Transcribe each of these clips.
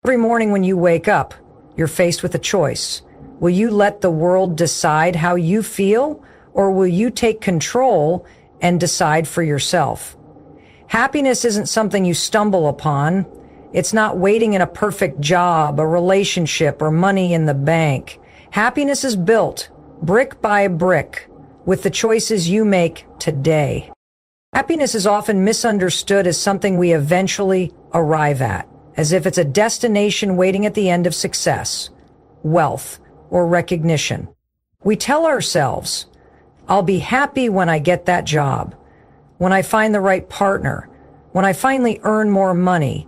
Every morning when you wake up, you're faced with a choice. Will you let the world decide how you feel, or will you take control and decide for yourself? Happiness isn't something you stumble upon. It's not waiting in a perfect job, a relationship, or money in the bank. Happiness is built, brick by brick, with the choices you make today. Happiness is often misunderstood as something we eventually arrive at, as if it's a destination waiting at the end of success, wealth, or recognition. We tell ourselves, I'll be happy when I get that job, when I find the right partner, when I finally earn more money.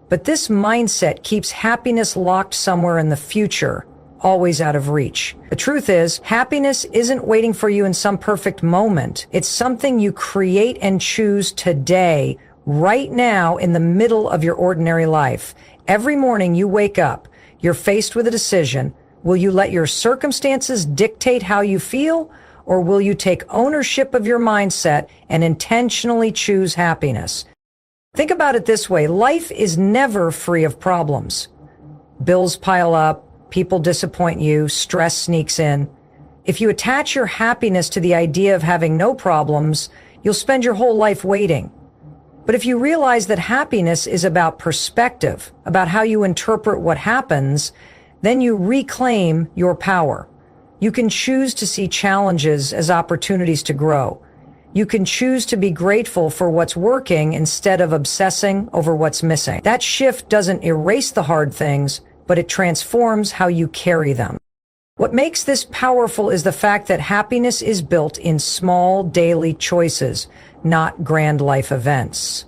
But this mindset keeps happiness locked somewhere in the future, always out of reach. The truth is, happiness isn't waiting for you in some perfect moment. It's something you create and choose today, right now, in the middle of your ordinary life. Every morning you wake up, you're faced with a decision. Will you let your circumstances dictate how you feel, or will you take ownership of your mindset and intentionally choose happiness? Think about it this way. Life is never free of problems. Bills pile up, people disappoint you, stress sneaks in. If you attach your happiness to the idea of having no problems, you'll spend your whole life waiting. But if you realize that happiness is about perspective, about how you interpret what happens, then you reclaim your power. You can choose to see challenges as opportunities to grow. You can choose to be grateful for what's working instead of obsessing over what's missing. That shift doesn't erase the hard things, but it transforms how you carry them. What makes this powerful is the fact that happiness is built in small daily choices, not grand life events.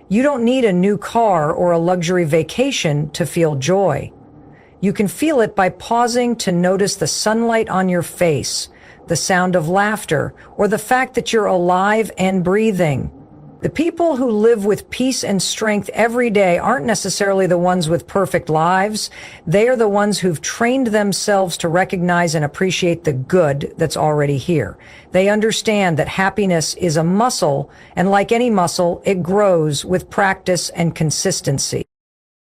You don't need a new car or a luxury vacation to feel joy. You can feel it by pausing to notice the sunlight on your face, the sound of laughter, or the fact that you're alive and breathing. The people who live with peace and strength every day aren't necessarily the ones with perfect lives. They are the ones who've trained themselves to recognize and appreciate the good that's already here. They understand that happiness is a muscle, and like any muscle, it grows with practice and consistency.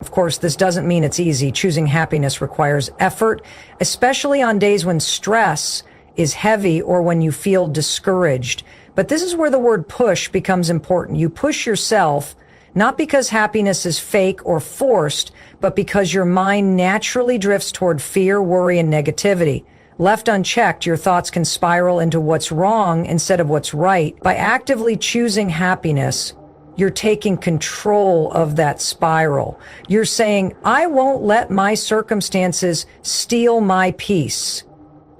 Of course, this doesn't mean it's easy. Choosing happiness requires effort, especially on days when stress is heavy or when you feel discouraged. But this is where the word push becomes important. You push yourself, not because happiness is fake or forced, but because your mind naturally drifts toward fear, worry, and negativity. Left unchecked, your thoughts can spiral into what's wrong instead of what's right. By actively choosing happiness, you're taking control of that spiral. You're saying, I won't let my circumstances steal my peace.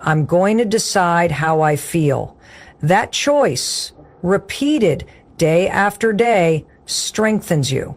I'm going to decide how I feel. That choice, repeated day after day, strengthens you.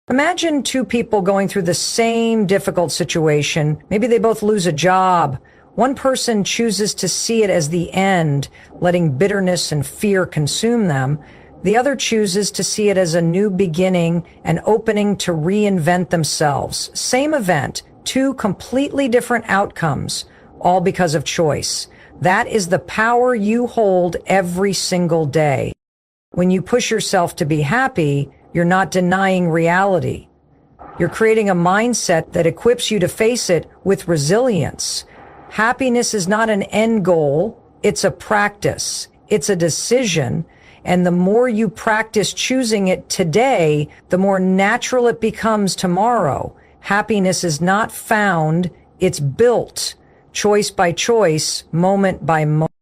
Imagine two people going through the same difficult situation. Maybe they both lose a job. One person chooses to see it as the end, letting bitterness and fear consume them. The other chooses to see it as a new beginning, an opening to reinvent themselves. Same event, two completely different outcomes, all because of choice. That is the power you hold every single day. When you push yourself to be happy, you're not denying reality. You're creating a mindset that equips you to face it with resilience. Happiness is not an end goal. It's a practice. It's a decision. And the more you practice choosing it today, the more natural it becomes tomorrow. Happiness is not found. It's built. Choice by choice, moment by moment.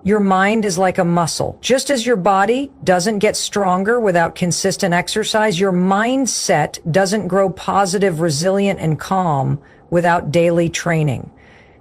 Your mind is like a muscle. Just as your body doesn't get stronger without consistent exercise, your mindset doesn't grow positive, resilient, and calm without daily training.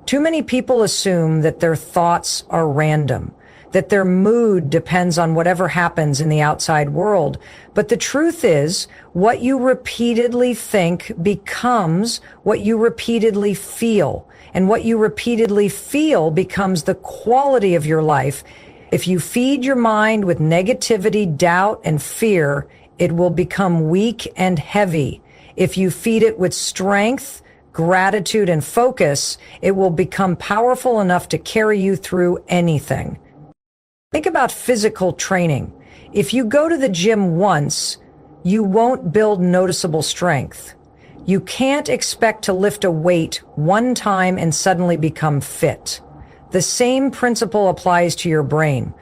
Too many people assume that their thoughts are random, that their mood depends on whatever happens in the outside world. But the truth is, what you repeatedly think becomes what you repeatedly feel. And what you repeatedly feel becomes the quality of your life. If you feed your mind with negativity, doubt, and fear, it will become weak and heavy. If you feed it with strength, gratitude, and focus, it will become powerful enough to carry you through anything. Think about physical training. If you go to the gym once, you won't build noticeable strength. You can't expect to lift a weight one time and suddenly become fit. The same principle applies to your brain.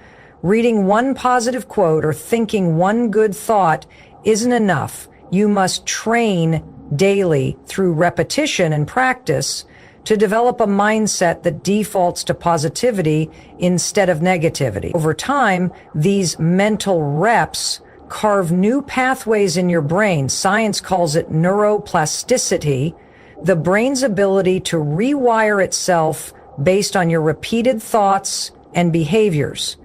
Reading one positive quote or thinking one good thought isn't enough. You must train daily through repetition and practice to develop a mindset that defaults to positivity instead of negativity. Over time, these mental reps carve new pathways in your brain. Science calls it neuroplasticity, the brain's ability to rewire itself based on your repeated thoughts and behaviors.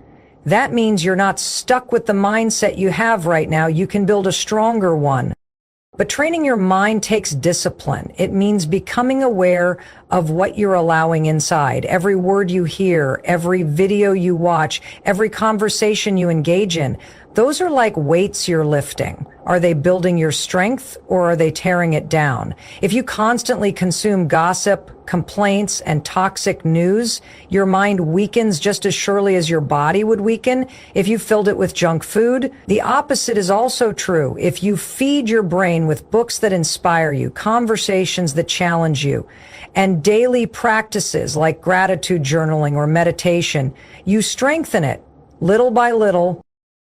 That means you're not stuck with the mindset you have right now. You can build a stronger one. But training your mind takes discipline. It means becoming aware of what you're allowing inside. Every word you hear, every video you watch, every conversation you engage in. Those are like weights you're lifting. Are they building your strength or are they tearing it down? If you constantly consume gossip, complaints, and toxic news, your mind weakens just as surely as your body would weaken if you filled it with junk food. The opposite is also true. If you feed your brain with books that inspire you, conversations that challenge you, and daily practices like gratitude journaling or meditation, you strengthen it little by little.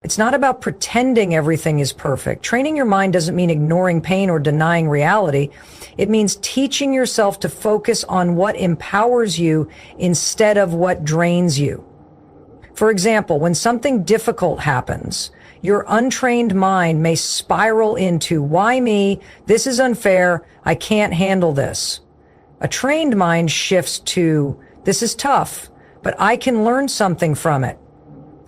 It's not about pretending everything is perfect. Training your mind doesn't mean ignoring pain or denying reality. It means teaching yourself to focus on what empowers you instead of what drains you. For example, when something difficult happens, your untrained mind may spiral into, "Why me? This is unfair. I can't handle this." A trained mind shifts to, "This is tough, but I can learn something from it.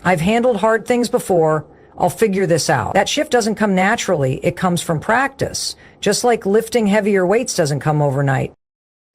I've handled hard things before. I'll figure this out." That shift doesn't come naturally. It comes from practice. Just like lifting heavier weights doesn't come overnight.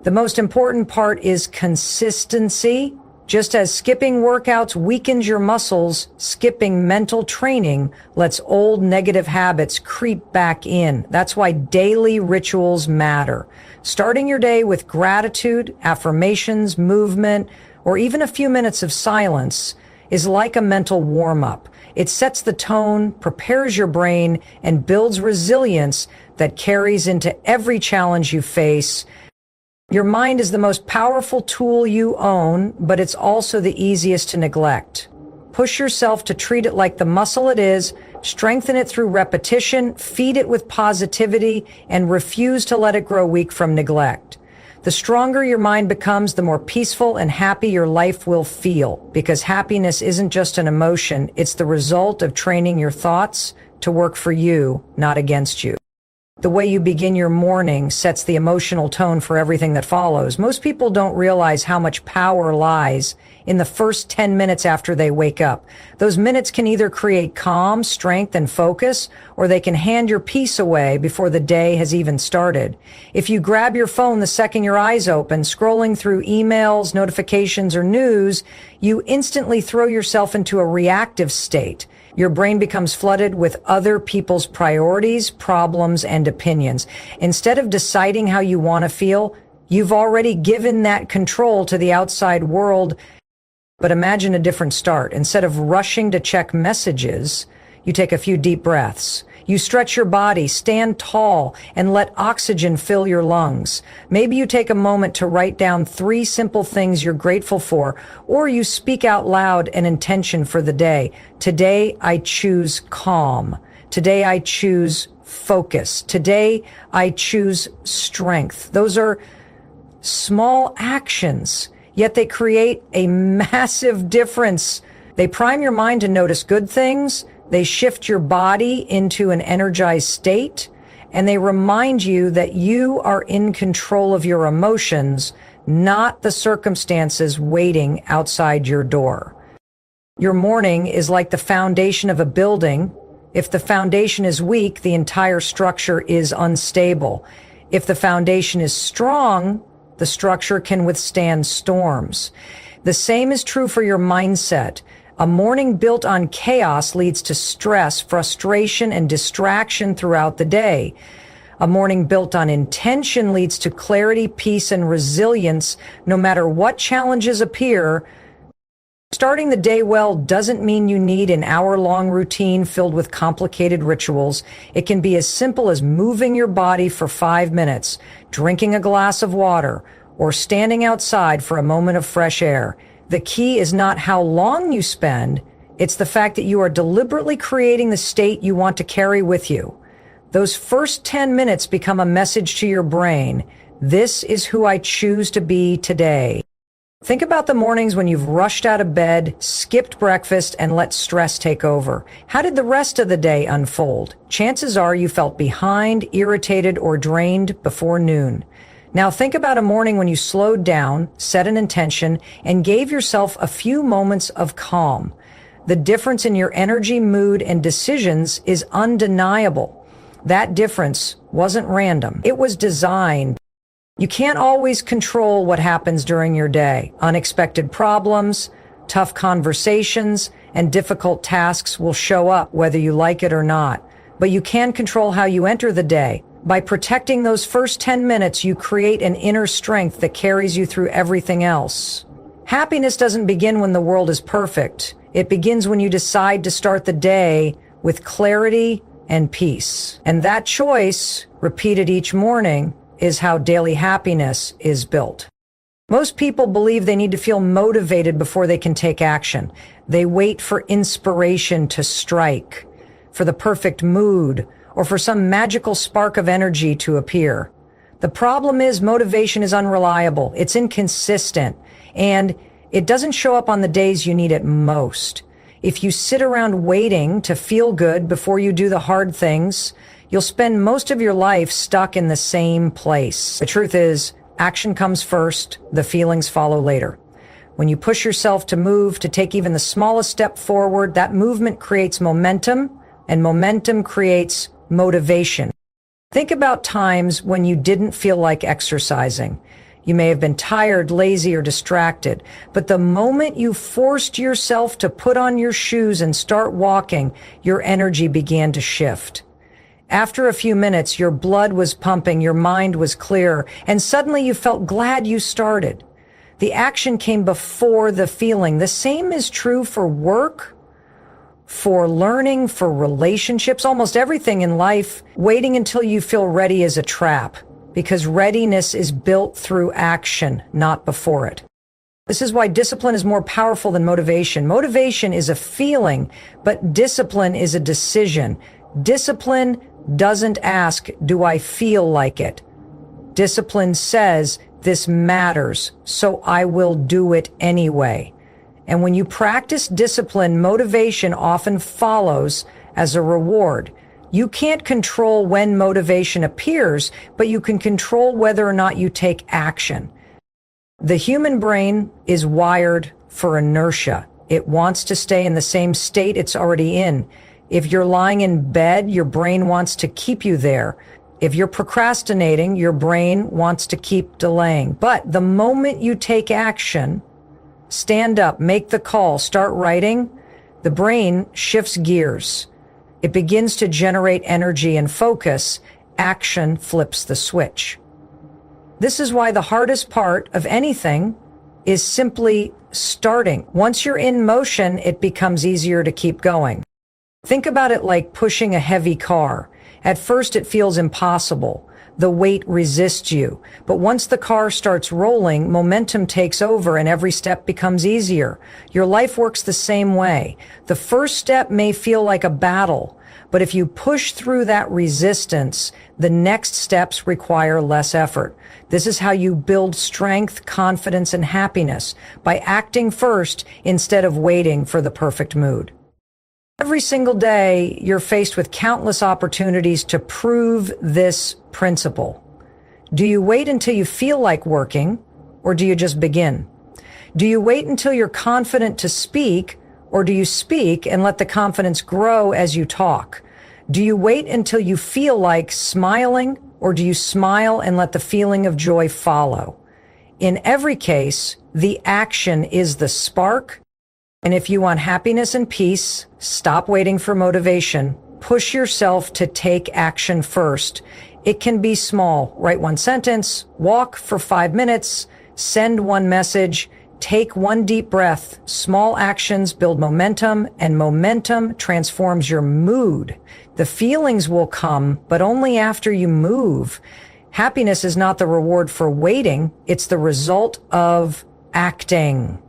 The most important part is consistency. Just as skipping workouts weakens your muscles, skipping mental training lets old negative habits creep back in. That's why daily rituals matter. Starting your day with gratitude, affirmations, movement, or even a few minutes of silence is like a mental warm-up. It sets the tone, prepares your brain, and builds resilience that carries into every challenge you face. Your mind is the most powerful tool you own, but it's also the easiest to neglect. Push yourself to treat it like the muscle it is, strengthen it through repetition, feed it with positivity, and refuse to let it grow weak from neglect. The stronger your mind becomes, the more peaceful and happy your life will feel, because happiness isn't just an emotion, it's the result of training your thoughts to work for you, not against you. The way you begin your morning sets the emotional tone for everything that follows. Most people don't realize how much power lies in the first 10 minutes after they wake up. Those minutes can either create calm, strength, and focus, or they can hand your peace away before the day has even started. If you grab your phone the second your eyes open, scrolling through emails, notifications, or news, you instantly throw yourself into a reactive state. Your brain becomes flooded with other people's priorities, problems, and opinions. Instead of deciding how you want to feel, you've already given that control to the outside world. But imagine a different start. Instead of rushing to check messages, you take a few deep breaths. You stretch your body, stand tall, and let oxygen fill your lungs. Maybe you take a moment to write down 3 simple things you're grateful for, or you speak out loud an intention for the day. Today, I choose calm. Today, I choose focus. Today, I choose strength. Those are small actions, yet they create a massive difference. They prime your mind to notice good things. They shift your body into an energized state, and they remind you that you are in control of your emotions, not the circumstances waiting outside your door. Your morning is like the foundation of a building. If the foundation is weak, the entire structure is unstable. If the foundation is strong, the structure can withstand storms. The same is true for your mindset. A morning built on chaos leads to stress, frustration, and distraction throughout the day. A morning built on intention leads to clarity, peace, and resilience. No matter what challenges appear, Starting the day well doesn't mean you need an hour-long routine filled with complicated rituals. It can be as simple as moving your body for 5 minutes, drinking a glass of water, or standing outside for a moment of fresh air. The key is not how long you spend, it's the fact that you are deliberately creating the state you want to carry with you. Those first 10 minutes become a message to your brain. This is who I choose to be today. Think about the mornings when you've rushed out of bed, skipped breakfast, and let stress take over. How did the rest of the day unfold? Chances are you felt behind, irritated, or drained before noon. Now think about a morning when you slowed down, set an intention, and gave yourself a few moments of calm. The difference in your energy, mood, and decisions is undeniable. That difference wasn't random. It was designed. You can't always control what happens during your day. Unexpected problems, tough conversations, and difficult tasks will show up whether you like it or not. But you can control how you enter the day. By protecting those first 10 minutes, you create an inner strength that carries you through everything else. Happiness doesn't begin when the world is perfect. It begins when you decide to start the day with clarity and peace. And that choice, repeated each morning, is how daily happiness is built. Most people believe they need to feel motivated before they can take action. They wait for inspiration to strike, for the perfect mood, or for some magical spark of energy to appear. The problem is motivation is unreliable, it's inconsistent, and it doesn't show up on the days you need it most. If you sit around waiting to feel good before you do the hard things, you'll spend most of your life stuck in the same place. The truth is, action comes first, the feelings follow later. When you push yourself to move, to take even the smallest step forward, that movement creates momentum, and momentum creates motivation. Think about times when you didn't feel like exercising. You may have been tired, lazy, or distracted, but the moment you forced yourself to put on your shoes and start walking, your energy began to shift. After a few minutes, your blood was pumping, your mind was clear, and suddenly you felt glad you started. The action came before the feeling. The same is true for work, for learning, for relationships, almost everything in life. Waiting until you feel ready is a trap, because readiness is built through action, not before it. This is why discipline is more powerful than motivation. Motivation is a feeling, but discipline is a decision. Discipline doesn't ask, do I feel like it? Discipline says, this matters, so I will do it anyway. And when you practice discipline, motivation often follows as a reward. You can't control when motivation appears, but you can control whether or not you take action. The human brain is wired for inertia. It wants to stay in the same state it's already in. If you're lying in bed, your brain wants to keep you there. If you're procrastinating, your brain wants to keep delaying. But the moment you take action, stand up, make the call, start writing, the brain shifts gears. It begins to generate energy and focus. Action flips the switch. This is why the hardest part of anything is simply starting. Once you're in motion, it becomes easier to keep going. Think about it like pushing a heavy car. At first, it feels impossible. The weight resists you. But once the car starts rolling, momentum takes over and every step becomes easier. Your life works the same way. The first step may feel like a battle, but if you push through that resistance, the next steps require less effort. This is how you build strength, confidence, and happiness, by acting first instead of waiting for the perfect mood. Every single day, you're faced with countless opportunities to prove this principle. Do you wait until you feel like working, or do you just begin? Do you wait until you're confident to speak, or do you speak and let the confidence grow as you talk? Do you wait until you feel like smiling, or do you smile and let the feeling of joy follow? In every case, the action is the spark. And if you want happiness and peace, stop waiting for motivation. Push yourself to take action first. It can be small. Write one sentence, walk for 5 minutes, send one message, Take one deep breath. Small actions build momentum, and momentum transforms your mood. The feelings will come, but only after you move. Happiness is not the reward for waiting, it's the result of acting.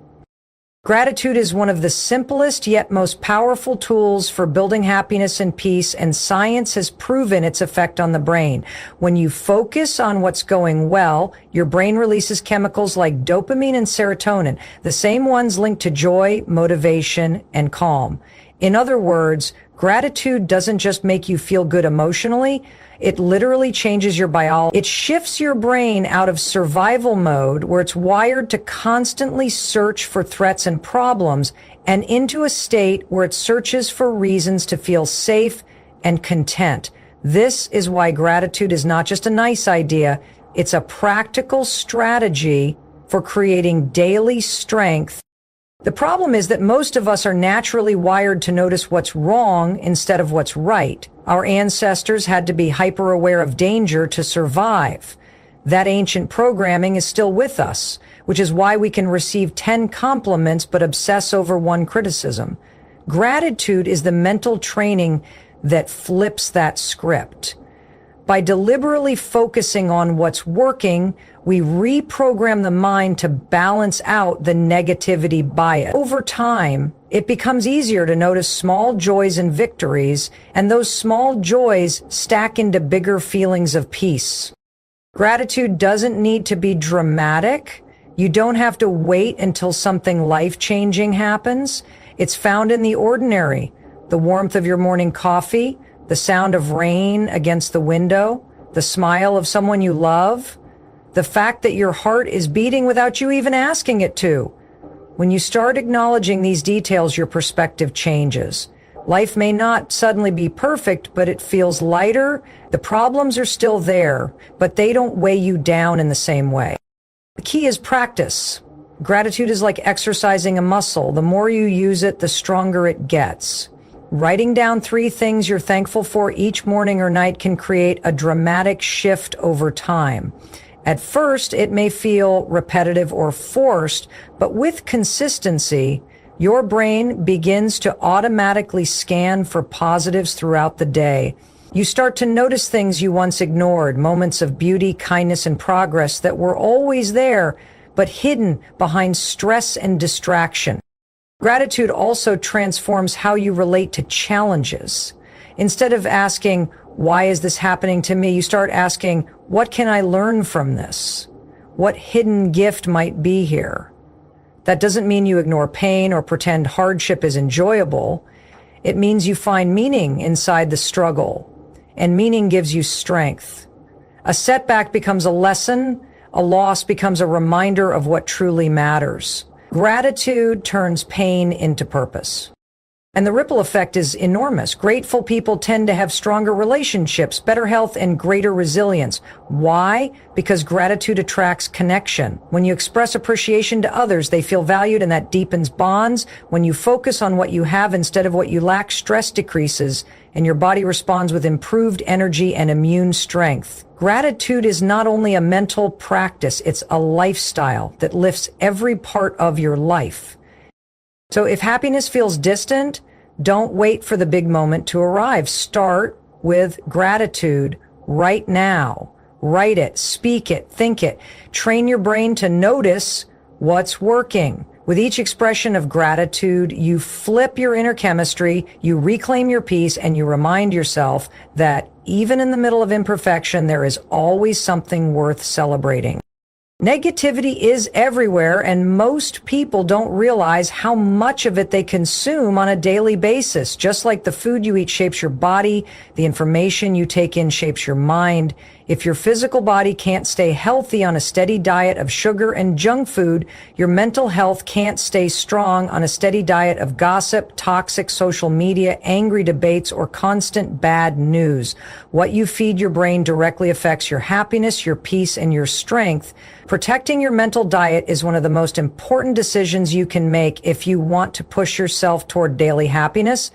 Gratitude is one of the simplest yet most powerful tools for building happiness and peace, and science has proven its effect on the brain. When you focus on what's going well, your brain releases chemicals like dopamine and serotonin, the same ones linked to joy, motivation, and calm. In other words, gratitude doesn't just make you feel good emotionally, it literally changes your biology. It shifts your brain out of survival mode, where it's wired to constantly search for threats and problems, and into a state where it searches for reasons to feel safe and content. This is why gratitude is not just a nice idea, it's a practical strategy for creating daily strength. The problem is that most of us are naturally wired to notice what's wrong instead of what's right. Our ancestors had to be hyper aware of danger to survive. That ancient programming is still with us, which is why we can receive 10 compliments but obsess over one criticism. Gratitude is the mental training that flips that script. By deliberately focusing on what's working, we reprogram the mind to balance out the negativity bias. Over time, it becomes easier to notice small joys and victories, and those small joys stack into bigger feelings of peace. Gratitude doesn't need to be dramatic. You don't have to wait until something life-changing happens. It's found in the ordinary, the warmth of your morning coffee, the sound of rain against the window, the smile of someone you love, the fact that your heart is beating without you even asking it to. When you start acknowledging these details, your perspective changes. Life may not suddenly be perfect, but it feels lighter. The problems are still there, but they don't weigh you down in the same way. The key is practice. Gratitude is like exercising a muscle. The more you use it, the stronger it gets. Writing down 3 things you're thankful for each morning or night can create a dramatic shift over time. At first, it may feel repetitive or forced, but with consistency, your brain begins to automatically scan for positives throughout the day. You start to notice things you once ignored, moments of beauty, kindness, and progress that were always there, but hidden behind stress and distraction. Gratitude also transforms how you relate to challenges. Instead of asking, "Why is this happening to me?" you start asking, "What can I learn from this? What hidden gift might be here?" That doesn't mean you ignore pain or pretend hardship is enjoyable. It means you find meaning inside the struggle, and meaning gives you strength. A setback becomes a lesson, a loss becomes a reminder of what truly matters. Gratitude turns pain into purpose. And the ripple effect is enormous. Grateful people tend to have stronger relationships, better health, and greater resilience. Why? Because gratitude attracts connection. When you express appreciation to others, they feel valued, and that deepens bonds. When you focus on what you have instead of what you lack, stress decreases, and your body responds with improved energy and immune strength. Gratitude is not only a mental practice, it's a lifestyle that lifts every part of your life. So if happiness feels distant, don't wait for the big moment to arrive. Start with gratitude right now. Write it, speak it, think it. Train your brain to notice what's working. With each expression of gratitude, you flip your inner chemistry, you reclaim your peace, and you remind yourself that even in the middle of imperfection, there is always something worth celebrating. Negativity is everywhere, and most people don't realize how much of it they consume on a daily basis. Just like the food you eat shapes your body, the information you take in shapes your mind. If your physical body can't stay healthy on a steady diet of sugar and junk food, your mental health can't stay strong on a steady diet of gossip, toxic social media, angry debates, or constant bad news. What you feed your brain directly affects your happiness, your peace, and your strength. Protecting your mental diet is one of the most important decisions you can make if you want to push yourself toward daily happiness.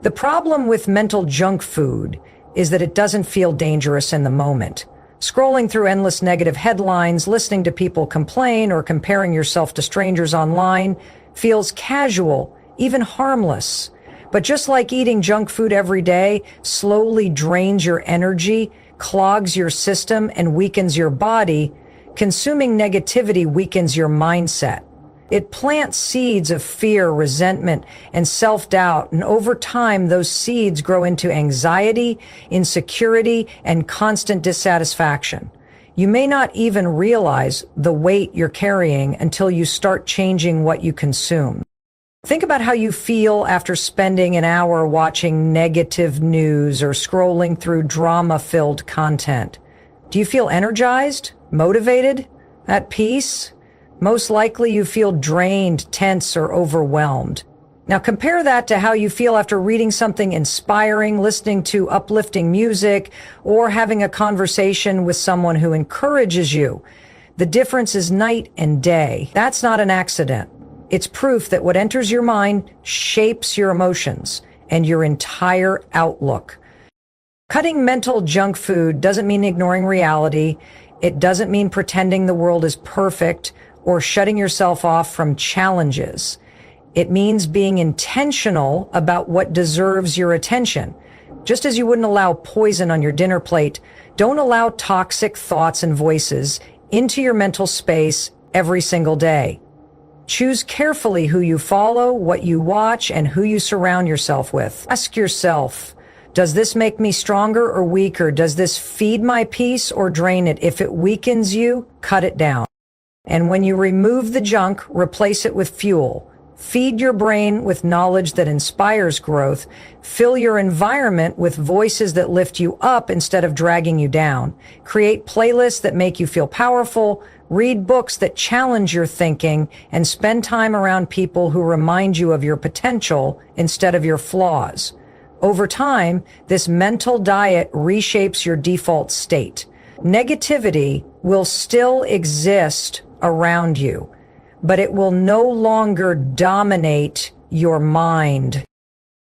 The problem with mental junk food is that it doesn't feel dangerous in the moment. Scrolling through endless negative headlines, listening to people complain, or comparing yourself to strangers online feels casual, even harmless. But just like eating junk food every day slowly drains your energy, clogs your system, and weakens your body, consuming negativity weakens your mindset. It plants seeds of fear, resentment, and self-doubt, and over time, those seeds grow into anxiety, insecurity, and constant dissatisfaction. You may not even realize the weight you're carrying until you start changing what you consume. Think about how you feel after spending an hour watching negative news or scrolling through drama-filled content. Do you feel energized, motivated, at peace? Most likely you feel drained, tense, or overwhelmed. Now compare that to how you feel after reading something inspiring, listening to uplifting music, or having a conversation with someone who encourages you. The difference is night and day. That's not an accident. It's proof that what enters your mind shapes your emotions and your entire outlook. Cutting mental junk food doesn't mean ignoring reality. It doesn't mean pretending the world is perfect or shutting yourself off from challenges. It means being intentional about what deserves your attention. Just as you wouldn't allow poison on your dinner plate, don't allow toxic thoughts and voices into your mental space every single day. Choose carefully who you follow, what you watch, and who you surround yourself with. Ask yourself, does this make me stronger or weaker? Does this feed my peace or drain it? If it weakens you, cut it down. And when you remove the junk, replace it with fuel. Feed your brain with knowledge that inspires growth. Fill your environment with voices that lift you up instead of dragging you down. Create playlists that make you feel powerful. Read books that challenge your thinking, and spend time around people who remind you of your potential instead of your flaws. Over time, this mental diet reshapes your default state. Negativity will still exist around you, but it will no longer dominate your mind.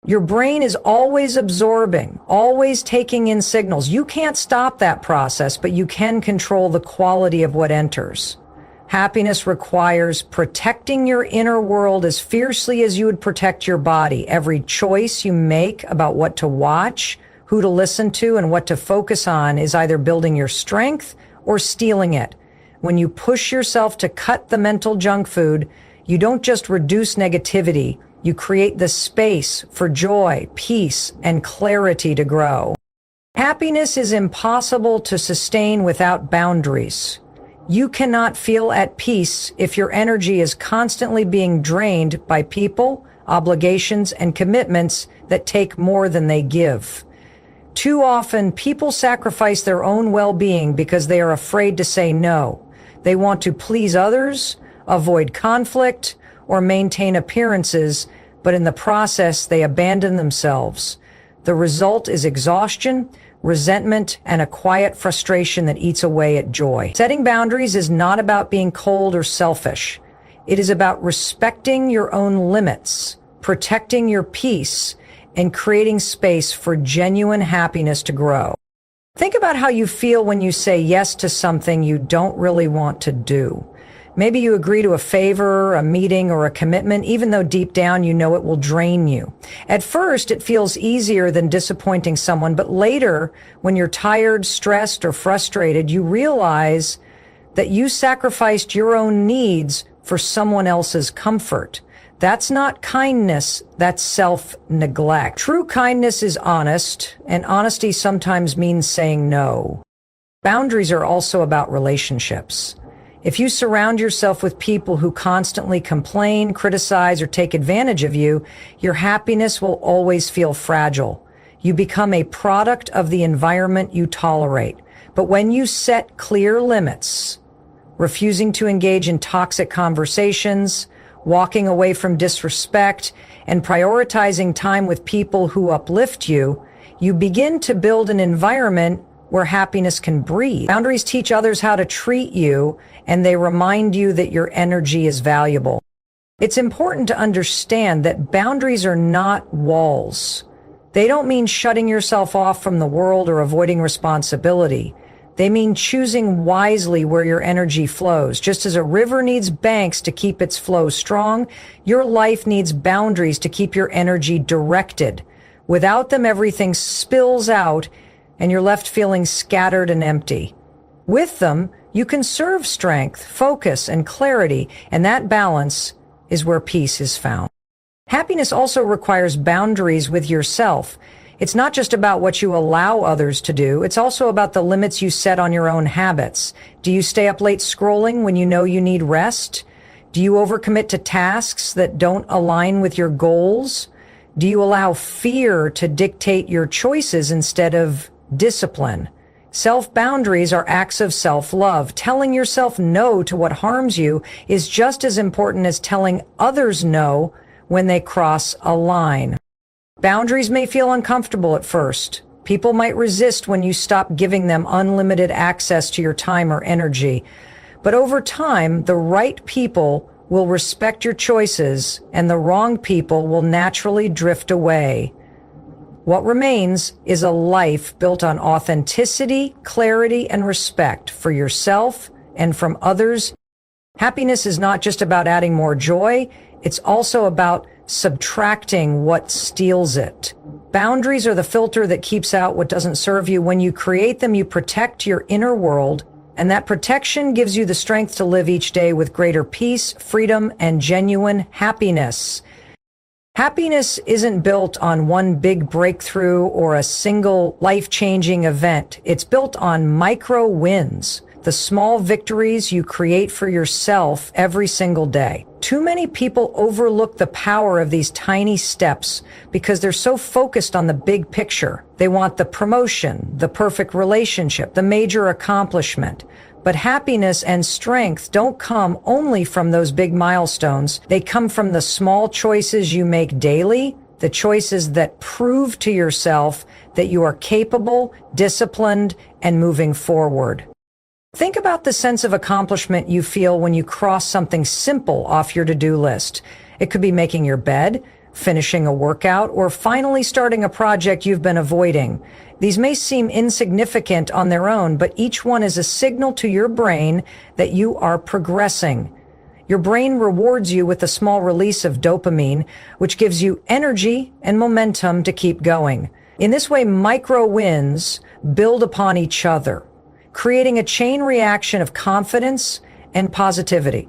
Your brain is always absorbing, always taking in signals. You can't stop that process, but you can control the quality of what enters. Happiness requires protecting your inner world as fiercely as you would protect your body. Every choice you make about what to watch, who to listen to, and what to focus on is either building your strength or stealing it. When you push yourself to cut the mental junk food, you don't just reduce negativity, you create the space for joy, peace, and clarity to grow. Happiness is impossible to sustain without boundaries. You cannot feel at peace if your energy is constantly being drained by people, obligations, and commitments that take more than they give. Too often, people sacrifice their own well-being because they are afraid to say no. They want to please others, avoid conflict, or maintain appearances, but in the process, they abandon themselves. The result is exhaustion, resentment, and a quiet frustration that eats away at joy. Setting boundaries is not about being cold or selfish. It is about respecting your own limits, protecting your peace, and creating space for genuine happiness to grow. Think about how you feel when you say yes to something you don't really want to do. Maybe you agree to a favor, a meeting, or a commitment, even though deep down you know it will drain you. At first, it feels easier than disappointing someone, but later, when you're tired, stressed, or frustrated, you realize that you sacrificed your own needs for someone else's comfort. That's not kindness, that's self-neglect. True kindness is honest, and honesty sometimes means saying no. Boundaries are also about relationships. If you surround yourself with people who constantly complain, criticize, or take advantage of you, your happiness will always feel fragile. You become a product of the environment you tolerate. But when you set clear limits, refusing to engage in toxic conversations, walking away from disrespect, and prioritizing time with people who uplift you, you begin to build an environment where happiness can breathe. Boundaries teach others how to treat you, and they remind you that your energy is valuable. It's important to understand that boundaries are not walls. They don't mean shutting yourself off from the world or avoiding responsibility. They mean choosing wisely where your energy flows. Just as a river needs banks to keep its flow strong, your life needs boundaries to keep your energy directed. Without them, everything spills out and you're left feeling scattered and empty. With them, you conserve strength, focus, and clarity, and that balance is where peace is found. Happiness also requires boundaries with yourself. It's not just about what you allow others to do. It's also about the limits you set on your own habits. Do you stay up late scrolling when you know you need rest? Do you overcommit to tasks that don't align with your goals? Do you allow fear to dictate your choices instead of discipline? Self-boundaries are acts of self-love. Telling yourself no to what harms you is just as important as telling others no when they cross a line. Boundaries may feel uncomfortable at first. People might resist when you stop giving them unlimited access to your time or energy. But over time, the right people will respect your choices and the wrong people will naturally drift away. What remains is a life built on authenticity, clarity, and respect for yourself and from others. Happiness is not just about adding more joy, it's also about subtracting what steals it. Boundaries are the filter that keeps out what doesn't serve you. When you create them, you protect your inner world, and that protection gives you the strength to live each day with greater peace, freedom, and genuine happiness. Happiness isn't built on one big breakthrough or a single life-changing event. It's built on micro wins, the small victories you create for yourself every single day. Too many people overlook the power of these tiny steps because they're so focused on the big picture. They want the promotion, the perfect relationship, the major accomplishment. But happiness and strength don't come only from those big milestones. They come from the small choices you make daily, the choices that prove to yourself that you are capable, disciplined, and moving forward. Think about the sense of accomplishment you feel when you cross something simple off your to-do list. It could be making your bed, finishing a workout, or finally starting a project you've been avoiding. These may seem insignificant on their own, but each one is a signal to your brain that you are progressing. Your brain rewards you with a small release of dopamine, which gives you energy and momentum to keep going. In this way, micro wins build upon each other, creating a chain reaction of confidence and positivity.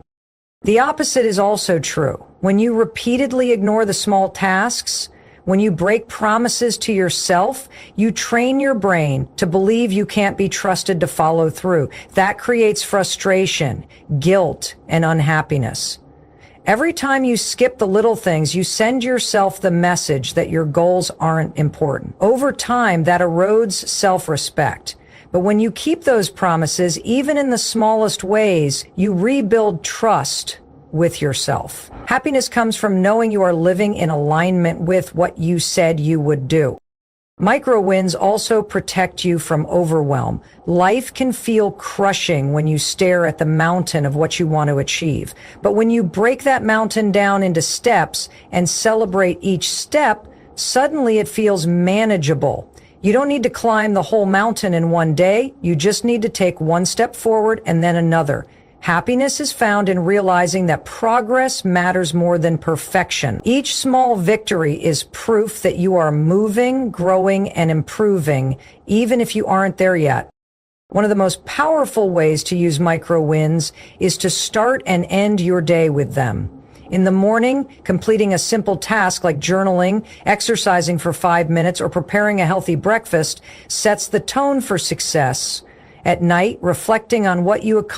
The opposite is also true. When you repeatedly ignore the small tasks, when you break promises to yourself, you train your brain to believe you can't be trusted to follow through. That creates frustration, guilt, and unhappiness. Every time you skip the little things, you send yourself the message that your goals aren't important. Over time, that erodes self-respect. But when you keep those promises, even in the smallest ways, you rebuild trust with yourself. Happiness comes from knowing you are living in alignment with what you said you would do. Micro wins also protect you from overwhelm. Life can feel crushing when you stare at the mountain of what you want to achieve. But when you break that mountain down into steps and celebrate each step, suddenly it feels manageable. You don't need to climb the whole mountain in one day. You just need to take one step forward and then another. Happiness is found in realizing that progress matters more than perfection. Each small victory is proof that you are moving, growing, and improving, even if you aren't there yet. One of the most powerful ways to use micro wins is to start and end your day with them. In the morning, completing a simple task like journaling, exercising for 5 minutes, or preparing a healthy breakfast sets the tone for success. At night, reflecting on what you accomplished